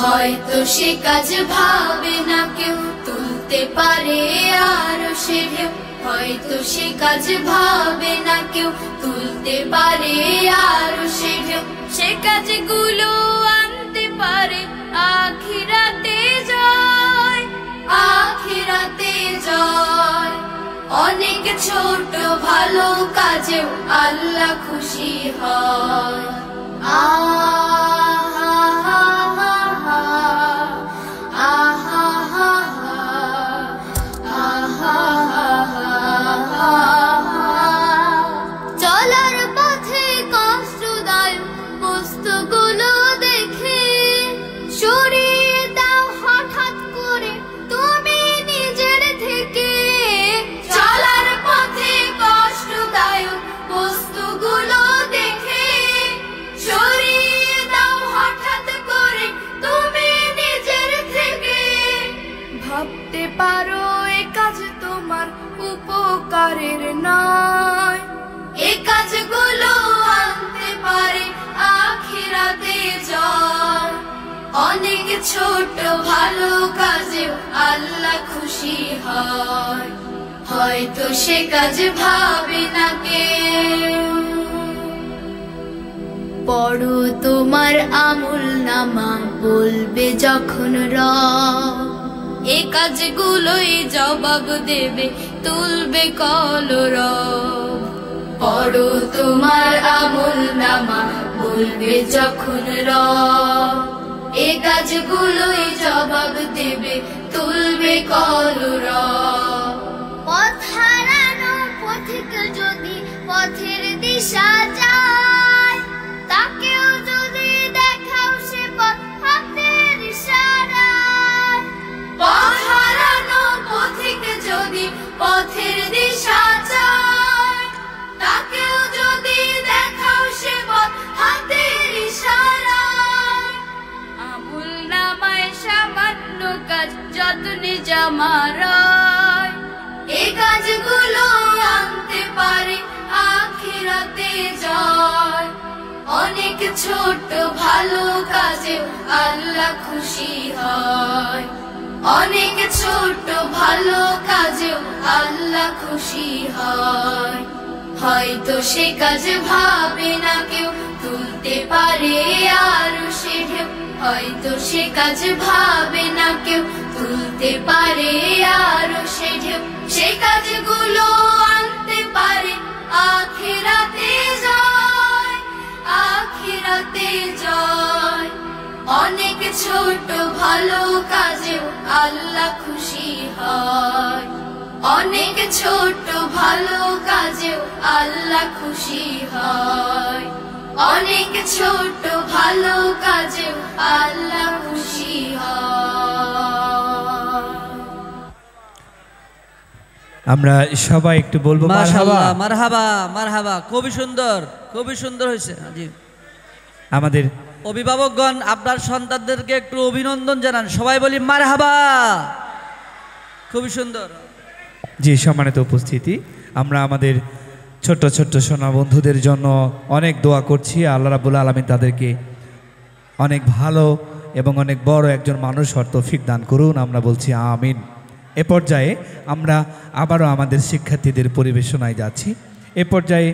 হয়তো সে কাজ ভাবে না কেউ, তুলতে পারে আরশে ঢেউ। হয়তো সে কাজ ভাবে না কেউ, তুলতে পারে আরশে ঢেউ। সে কাজগুলো আনতে পারে আখিরাতে জয়, আখিরাতে জয়। অনেক ছোট ভালো কাজেও আল্লাহ খুশি হয়। চলার পথে কষ্টদায়ক বস্তুগুলো দেখে সরিয়ে দাও হঠাৎ করে তুমি নিজের থেকে। চলার পথে কষ্টদায়ক বস্তুগুলো দেখে সরিয়ে দাও হঠাৎ করে তুমি নিজের থেকে। ভাবতে পারো এ কাজ তোমার উপকারের নয়, এ কাজগুলো আনতে পারে আখিরাতে জয়। অনেক ছোট ভালো কাজেও আল্লাহ খুশি হয়। হয়তো সে কাজ ভাবে না কেউ। পড়ো তোমার আমল নামা, বলবে যখন রব এ কাজগুলোই জবাব দেবে, তুলবে কলরব। পড়ো তোমার আমল নামা, বলবে যখন রব এ কাজগুলোই জবাব দেবে, তুলবে কলরব। পথ হারানো পথিক যদি পথের দিশা যায়, তাকেও যদি দেখাও সে পথ হাতের ইশারায়। পথ হারানো পথিক যদি পথের দিশা যায়, তাকেও যদি দেখাও সে পথ হাতের ইশারায়। আমল নামায় সামান্য কাজ যত্নে জমা রয়, এ কাজগুলো আনতে পারে আখিরাতে জয়। অনেক ছোট ভালো কাজেও আল্লাহ খুশি হয়। অনেক ছোট ভালো কাজেও আল্লাহ খুশি হয়। হয়তো সে কাজ ভাবে না কেউ, তুলতে পারে আরশে ঢেউ। হয়তো সে কাজ ভাবে না কেউ, তুলতে পারে আরশে ঢেউ। সে কাজগুলো আনতে পারে আখিরাতে জয়, আখিরাতে জয়। অনেক ছোট ভালো কাজেও আল্লাহ খুশি হয়। অনেক ছোট ভালো কাজেও আল্লাহ খুশি হয়। অনেক ছোট ভালো কাজেও আল্লাহ খুশি হয়। আমরা সবাই একটু বলবো মাশাআল্লাহ, মারহাবা মারহাবা। খুবই সুন্দর, খুবই সুন্দর হয়েছে। জি, আমাদের অভিভাবকগণ আপনার সন্তানদেরকে একটু অভিনন্দন জানান। সবাই বলি মারহাবা। খুবই সুন্দর। জি, সম্মানিত উপস্থিতি, আমরা আমাদের ছোট্ট ছোট্ট সোনা বন্ধুদের জন্য অনেক দোয়া করছি। আল্লাহ রাব্বুল আলামিন তাদেরকে অনেক ভালো এবং অনেক বড় একজন মানুষ হওয়ার তৌফিক দান করুন। আমরা বলছি আমিন। এ পর্যায়ে আমরা আবারও আমাদের শিক্ষার্থীদের পরিবেশনায় যাচ্ছি। এ পর্যায়ে